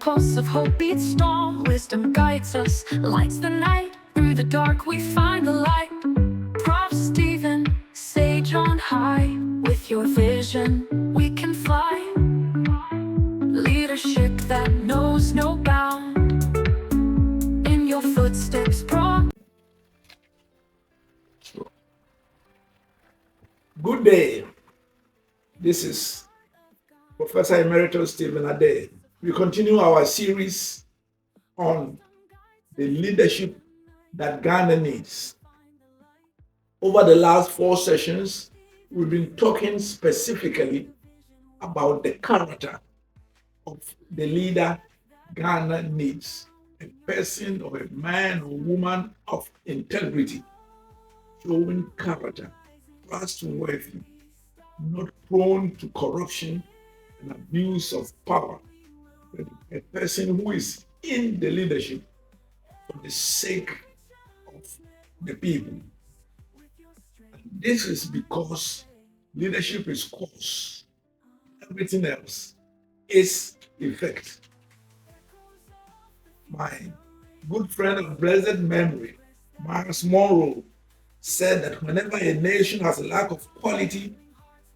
pulse of hope beats strong. Wisdom guides us, lights the night. Through the dark we find the light. Prof. Stephen, sage on high. With your vision, we can fly. Leadership that knows no bound. In your footsteps, Prof. Good day. This is Professor Emeritus Stephen Adei. We continue our series on the leadership that Ghana needs. Over the last 4 sessions, we've been talking specifically about the character of the leader Ghana needs. A person or a man or woman of integrity, showing character, trustworthy, not prone to corruption and abuse of power, but a person who is in the leadership for the sake of the people. And this is because leadership is cause, everything else is effect. My good friend of blessed memory, Miles Monroe, said that whenever a nation has a lack of quality,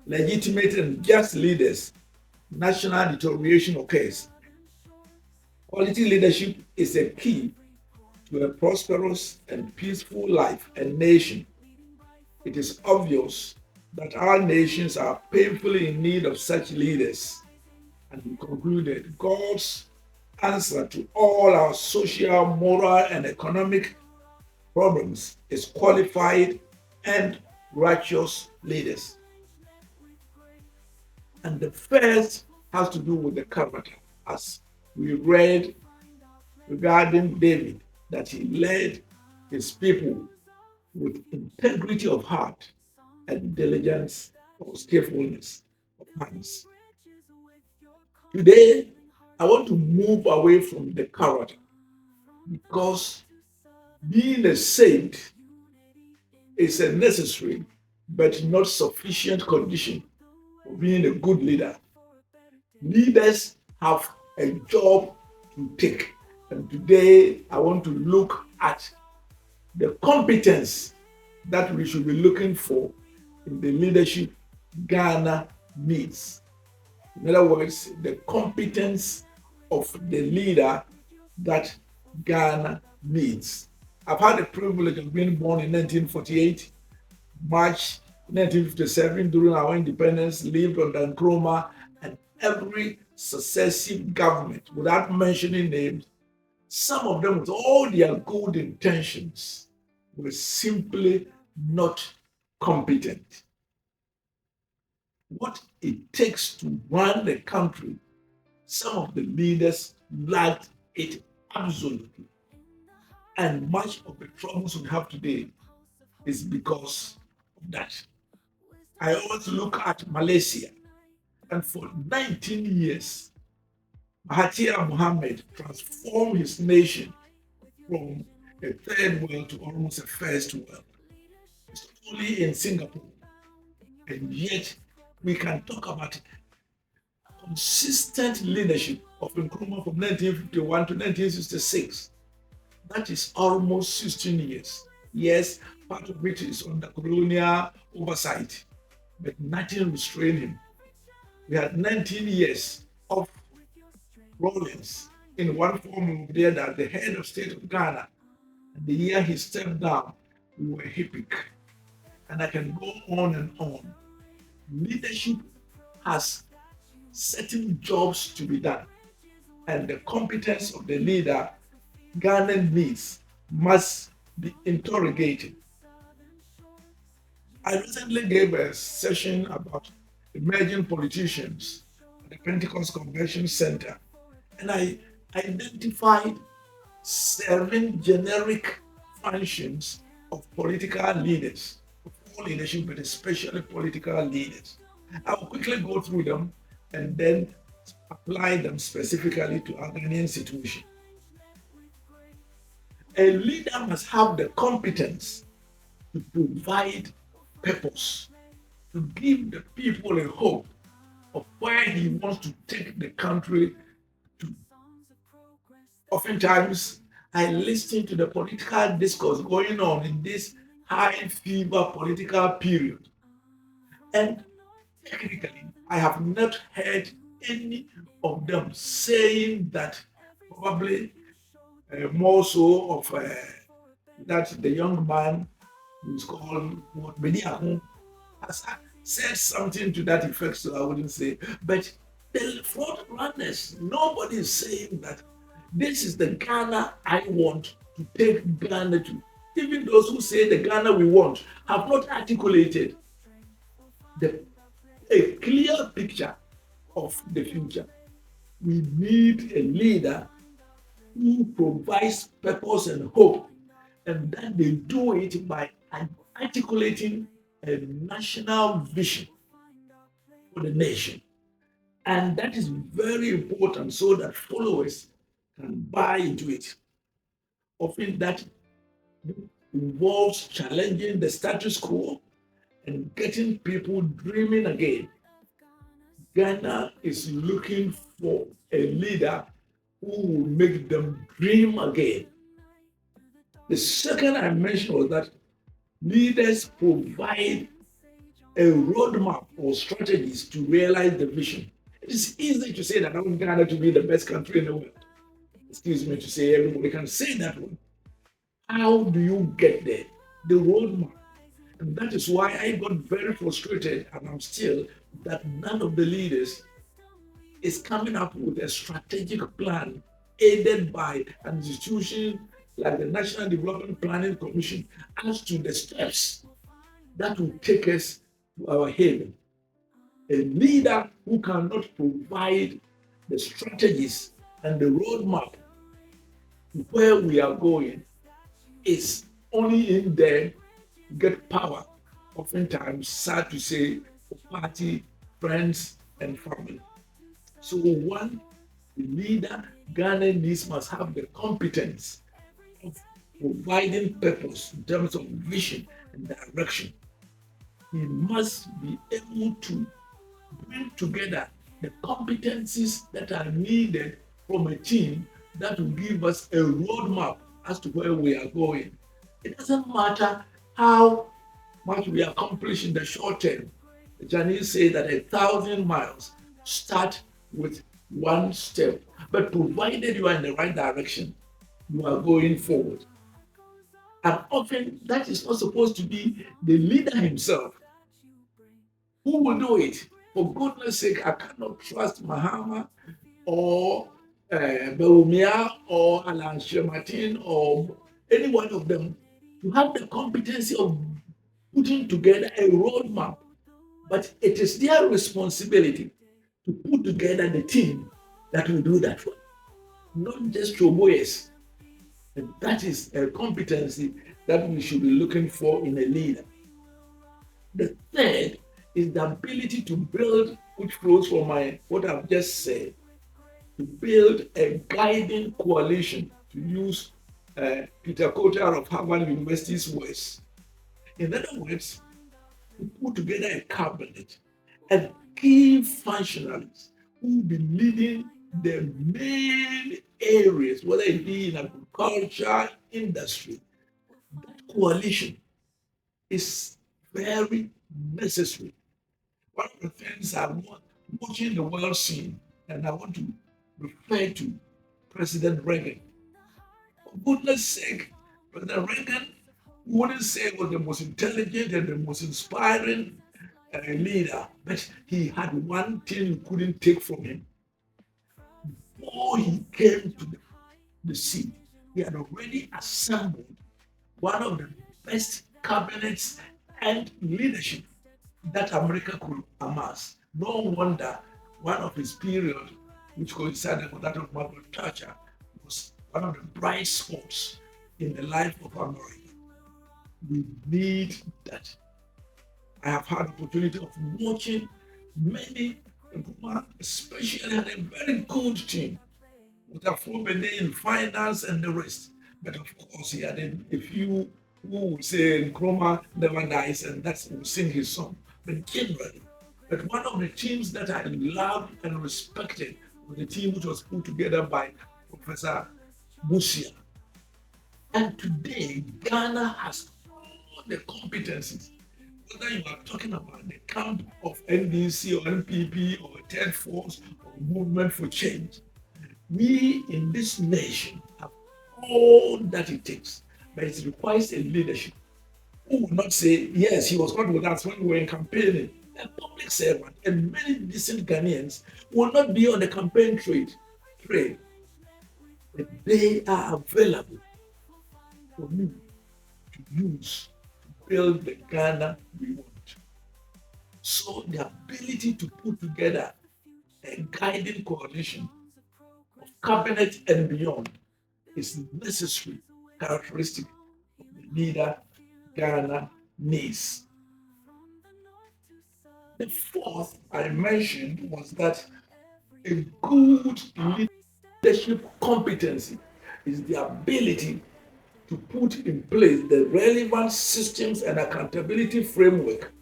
legitimate and just leaders, national deterioration occurs. Quality leadership is a key to a prosperous and peaceful life and nation. It is obvious that our nations are painfully in need of such leaders. And he concluded, God's answer to all our social, moral, and economic problems is qualified and righteous leaders. And the first has to do with the character, as we read regarding David, that he led his people with integrity of heart and diligence or skillfulness of hands. Today, I want to move away from the character, because being a saint is a necessary but not sufficient condition for being a good leader. Leaders have a job to take, and today I want to look at the competence that we should be looking for in the leadership Ghana needs. In other words, the competence of the leader that Ghana needs. I've had the privilege of being born in 1948, March 1957, during our independence, lived under Nkrumah, and every successive government, without mentioning names, some of them with all their good intentions, were simply not competent. What it takes to run the country, some of the leaders lacked it absolutely. And much of the troubles we have today is because of that. I always look at Malaysia, and for 19 years, Mahathir Mohamad transformed his nation from a third world to almost a first world. It's only in Singapore. And yet, we can talk about consistent leadership of Nkrumah from 1951 to 1966. That is almost 16 years. Yes, part of it is under colonial oversight, but nothing restrained him. We had 19 years of Rawlings in one form or the other, the head of state of Ghana. And the year he stepped down, we were epic. And I can go on and on. Leadership has certain jobs to be done, and the competence of the leader Ghana needs must be interrogated. I recently gave a session about emerging politicians at the Pentecost Convention Center, and I identified 7 generic functions of political leaders, of all leadership, but especially political leaders. I will quickly go through them and then apply them specifically to our Ghanaian situation. A leader must have the competence to provide purpose, to give the people a hope of where he wants to take the country to. Oftentimes, I listen to the political discourse going on in this high fever political period. And technically, I have not heard any of them saying that probably more so of that the young man who is called Beniahu has said something to that effect, so I wouldn't say. But the front runners, nobody is saying that this is the Ghana I want to take Ghana to. Even those who say the Ghana we want have not articulated the, a clear picture of the future. We need a leader who provides purpose and hope, and that they do it by articulating a national vision for the nation. And that is very important so that followers can buy into it. Often that involves challenging the status quo and getting people dreaming again. Ghana is looking for a leader who will make them dream again. The second I mentioned was that leaders provide a roadmap or strategies to realize the vision. It is easy to say that I want Ghana to be the best country in the world. Excuse me to say, everybody can say that one. How do you get there? The roadmap. And that is why I got very frustrated, and I'm still, that none of the leaders is coming up with a strategic plan aided by an institution like the National Development Planning Commission as to the steps that will take us to our haven. A leader who cannot provide the strategies and the roadmap to where we are going is only in there to get power, oftentimes, sad to say, for party, friends, and family. So one, the leader Ghana needs must have the competence of providing purpose in terms of vision and direction. He must be able to bring together the competencies that are needed from a team that will give us a roadmap as to where we are going. It doesn't matter how much we accomplish in the short term. The Chinese say that 1,000 miles start with one step, but provided you are in the right direction, you are going forward. And often that is not supposed to be the leader himself. Who will do it? For goodness sake, I cannot trust Mahama or Beumia or Alan Martin or any one of them to have the competency of putting together a roadmap. But it is their responsibility to put together the team that will do that one, not just showboys. And that is a competency that we should be looking for in a leader. The third is the ability to build, which flows from what I've just said, to build a guiding coalition, to use Peter Cotter of Harvard University's words. In other words, to put together a cabinet and key functionaries who will be leading the main areas, whether it be in agriculture, industry. That coalition is very necessary. One of the things I'm watching the world scene, and I want to refer to President Reagan. For goodness sake, President Reagan wouldn't say was the most intelligent and the most inspiring leader, but he had one thing you couldn't take from him. Before he came to the seat, he had already assembled one of the best cabinets and leadership that America could amass. No wonder one of his period, which coincided with that of Margaret Thatcher, was one of the bright spots in the life of America. We need that. I have had the opportunity of watching many, especially had a very good team with a Afro-Benin in finance and the rest. But of course, he had a few who would say Nkrumah never dies, and that's who sing his song. But generally, but one of the teams that I loved and respected was the team which was put together by Professor Busia. And today, Ghana has all the competencies. Whether you are talking about the camp of NDC or NPP or Third Force or Movement for Change, we in this nation have all that it takes, but it requires a leadership who will not say, yes, he was not with us when we were in campaigning. A public servant and many decent Ghanaians will not be on the campaign trail, but they are available for you to use to build the Ghana we want. So the ability to put together a guiding coalition of cabinet and beyond is necessary characteristic of the leader Ghana needs. The fourth I mentioned was that a good leadership competency is the ability to put in place the relevant systems and accountability framework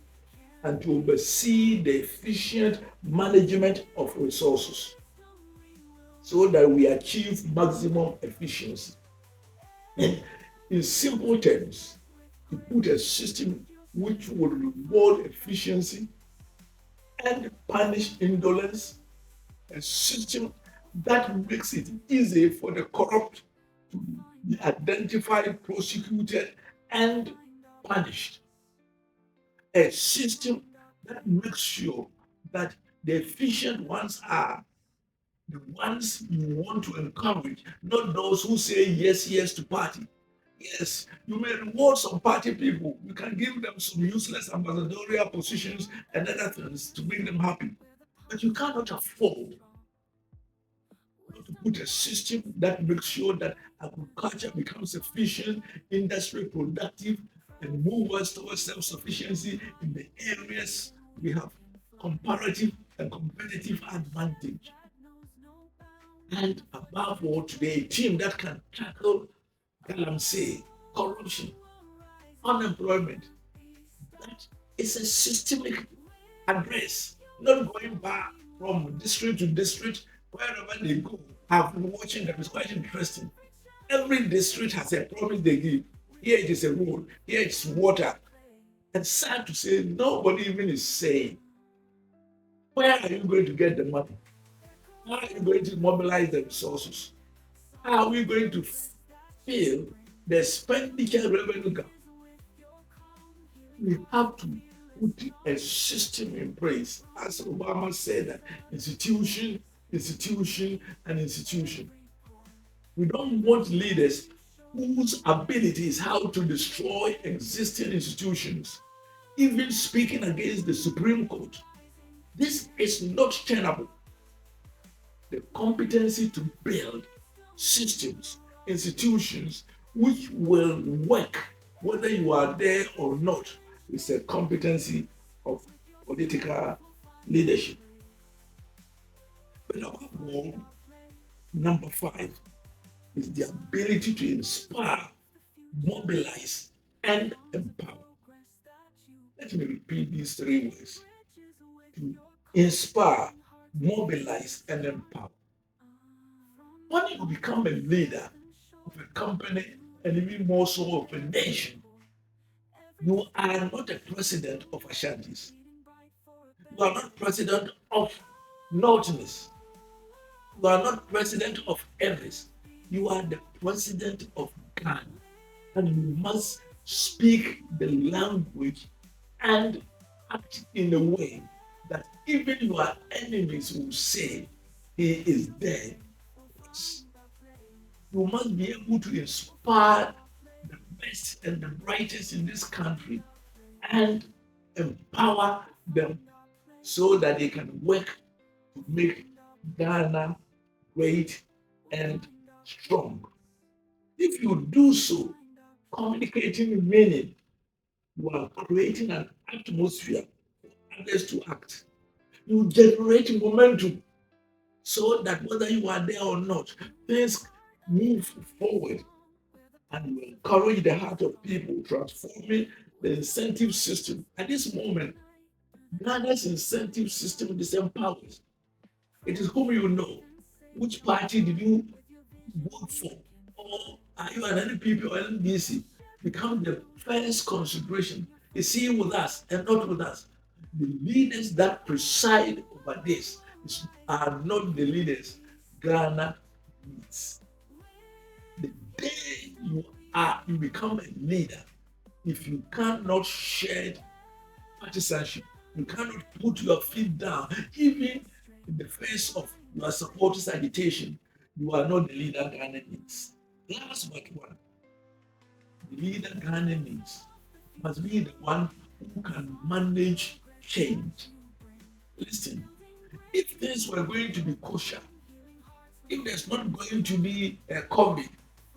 and to oversee the efficient management of resources so that we achieve maximum efficiency. And in simple terms, to put a system which will reward efficiency and punish indolence, a system that makes it easy for the corrupt to be identified, prosecuted, and punished. A system that makes sure that the efficient ones are the ones you want to encourage, not those who say yes, yes to party. Yes, you may reward some party people. You can give them some useless ambassadorial positions and other things to make them happy. But you cannot afford not to put a system that makes sure that agriculture becomes efficient, industry productive, and move us towards self-sufficiency in the areas we have comparative and competitive advantage. And above all, today, a team that can tackle galamsey, corruption, unemployment. That is a systemic address, not going back from district to district, wherever they go. I've been watching that, it's quite interesting. Every district has a promise they give. Here it is a road, here it's water. And sad to say, nobody even is saying, where are you going to get the money? How are you going to mobilize the resources? How are we going to fill the expenditure revenue gap? We have to put a system in place. As Obama said, that institution, institution, and institution. We don't want leaders whose ability is how to destroy existing institutions, even speaking against the Supreme Court. This is not tenable. The competency to build systems, institutions which will work whether you are there or not is a competency of political leadership. But above all, number 5 is the ability to inspire, mobilize, and empower. Let me repeat these 3 words: to inspire, mobilize, and empower. When you become a leader of a company and even more so of a nation, you are not a president of Ashantis. You are not president of Northness. You are not president of Eris. You are the president of Ghana. And you must speak the language and act in a way that even your enemies will say, he is there. You must be able to inspire the best and the brightest in this country and empower them so that they can work to make Ghana great and strong. If you do so, communicating meaning, you are creating an atmosphere for others to act. You generate momentum so that whether you are there or not, things move forward and you encourage the heart of people, transforming the incentive system. At this moment, Ghana's incentive system disempowers. It is whom you know. Which party did you vote for? or are you an NPP or NDC, become the first consideration. Is he with us and not with us? The leaders that preside over this are not the leaders Ghana needs. The day you become a leader, if you cannot shed partisanship, you cannot put your feet down, even in the face of your supporters' agitation, you are not the leader Ghana needs. Last but one, the leader Ghana needs must be the one who can manage change. Listen, if things were going to be kosher, if there's not going to be a COVID,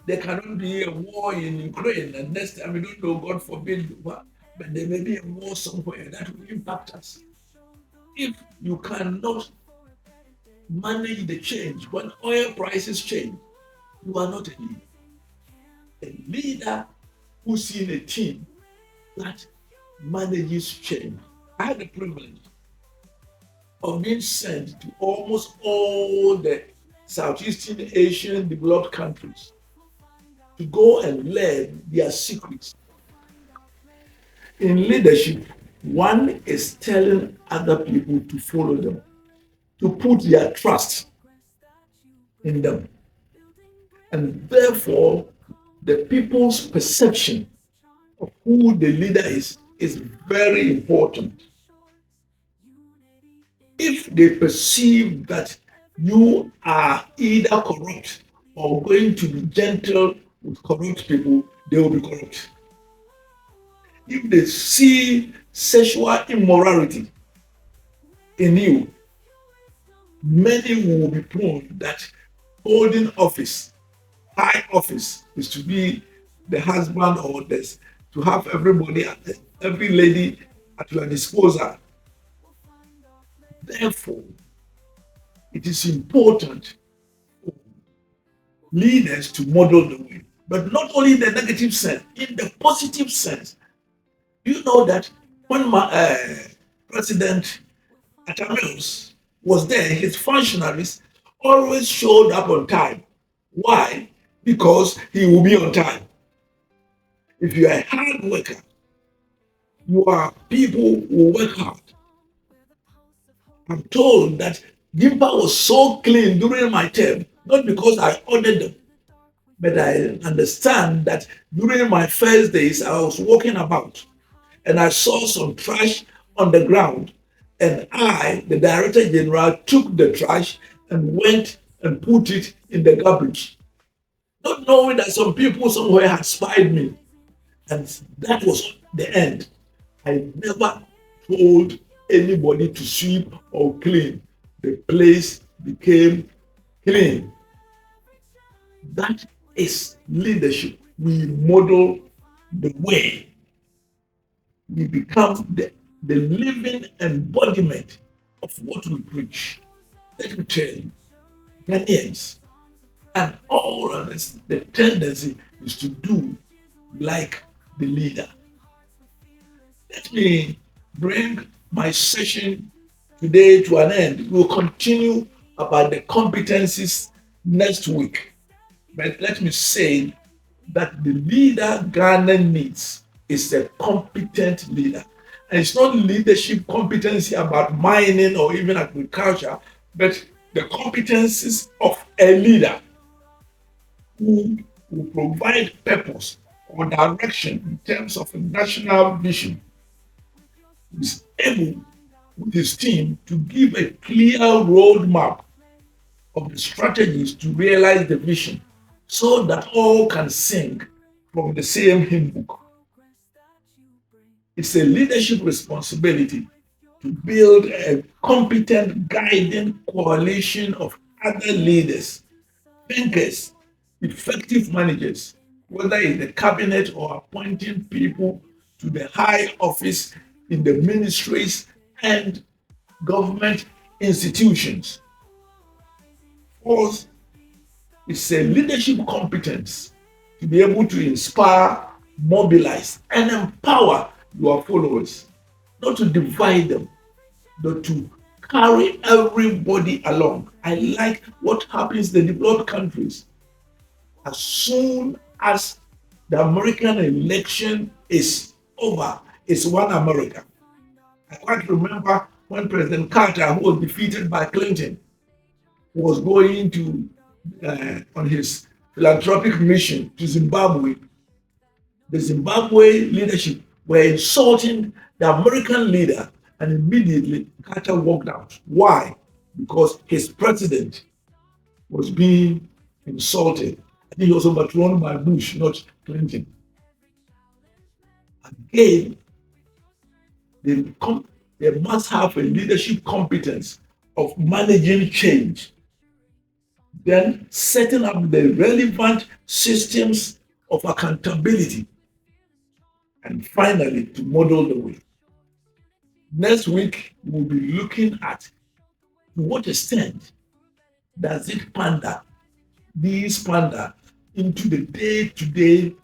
there cannot be a war in Ukraine, and next time we don't know, God forbid, but there may be a war somewhere that will impact us. If you cannot manage the change when oil prices change, you are not a leader. A leader who's in a team that manages change. I had the privilege of being sent to almost all the Southeastern Asian developed countries to go and learn their secrets. In leadership, one is telling other people to follow them, to put their trust in them. And therefore, the people's perception of who the leader is very important. If they perceive that you are either corrupt or going to be gentle with corrupt people, they will be corrupt. If they see sexual immorality in you, many will be prone that holding office, high office, is to be the husband or this, to have every lady at your disposal. Therefore, it is important for leaders to model the way, but not only in the negative sense, in the positive sense. You know that when President Atamils was there, his functionaries always showed up on time. Why? Because he will be on time. If you are a hard worker, you are people who work hard. I'm told that Gimpa was so clean during my term, not because I ordered them, but I understand that during my first days, I was walking about and I saw some trash on the ground. And I, the Director General, took the trash and went and put it in the garbage, not knowing that some people somewhere had spied me. And that was the end. I never told anybody to sweep or clean. The place became clean. That is leadership. We model the way. We become the living embodiment of what we preach. Let me tell you, Ghanaians and all of us, the tendency is to do like the leader. Let me bring my session today to an end. We'll continue about the competencies next week. But let me say that the leader Ghana needs is a competent leader. And it's not leadership competency about mining or even agriculture, but the competencies of a leader who will provide purpose or direction in terms of a national vision, is able with his team to give a clear roadmap of the strategies to realize the vision so that all can sing from the same hymn book. It's a leadership responsibility to build a competent guiding coalition of other leaders, thinkers, effective managers, whether in the cabinet or appointing people to the high office in the ministries and government institutions. Fourth, it's a leadership competence to be able to inspire, mobilize, and empower your followers, not to divide them, but to carry everybody along. I like what happens in the developed countries. as soon as the American election is over, it's one America. I quite remember when President Carter, who was defeated by Clinton, was going to on his philanthropic mission to Zimbabwe. The Zimbabwe leadership were insulting the American leader, and immediately Carter walked out. Why? Because his president was being insulted. I think he was overthrown by Bush, not Clinton. Again, they must have a leadership competence of managing change, then setting up the relevant systems of accountability, and finally to model the way. Next week, we'll be looking at to what extent does it pander, into the day-to-day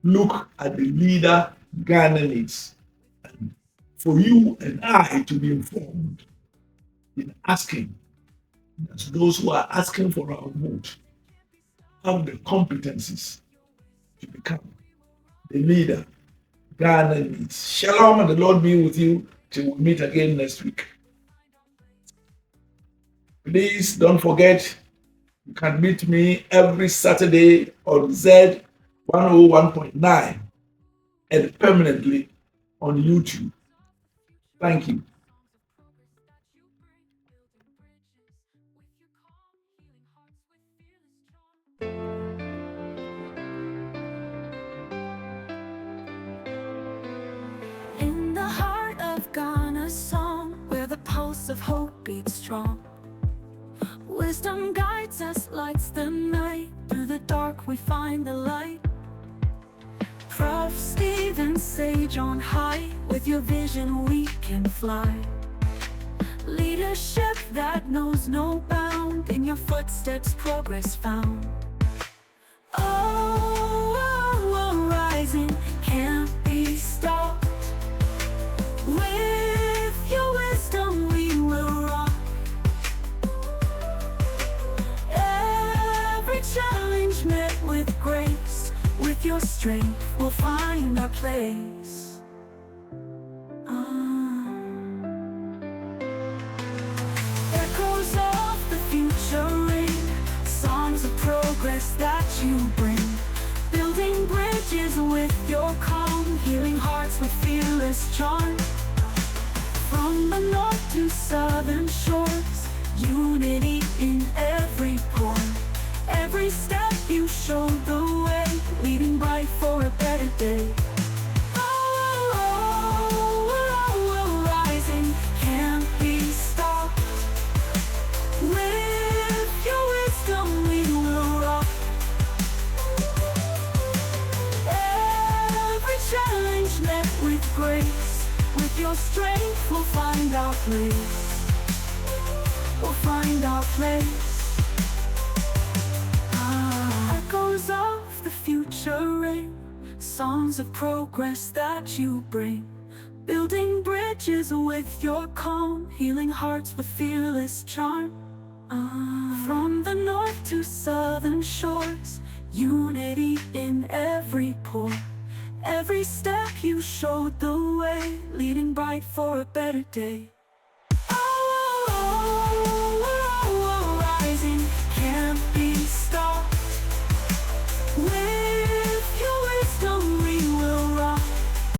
look at the leader Ghana needs. And for you and I to be informed in asking that those who are asking for our vote have the competencies to become the leader Ghana needs. Shalom, and the Lord be with you till we meet again next week. Please don't forget, you can meet me every Saturday on Z 101.9 and permanently on YouTube. Thank you. In the heart of Ghana's song, where the pulse of hope beats strong, wisdom guides us, lights the night. Through the dark we find the light. Prof. Stephen Sage on high, with your vision we can fly. Leadership that knows no bound, in your footsteps progress found. Oh, rising can't be stopped. With your wisdom we will rock. Every challenge met with grace. With your strength we'll find our place. Echoes of the future ring, songs of progress that you bring. Building bridges with your calm, healing hearts with fearless charm. From the north to southern shores, unity in every pore. Every step you showed the way, leading bright for a better day. Oh, rising can't be stopped. With your wisdom we will rock. Every challenge met with grace. With your strength we'll find our place. We'll find our place. Echoes of the future ring, songs of progress that you bring. Building bridges with your calm, healing hearts with fearless charm. From the north to southern shores, unity in every pore. Every step you showed the way, leading bright for a better day.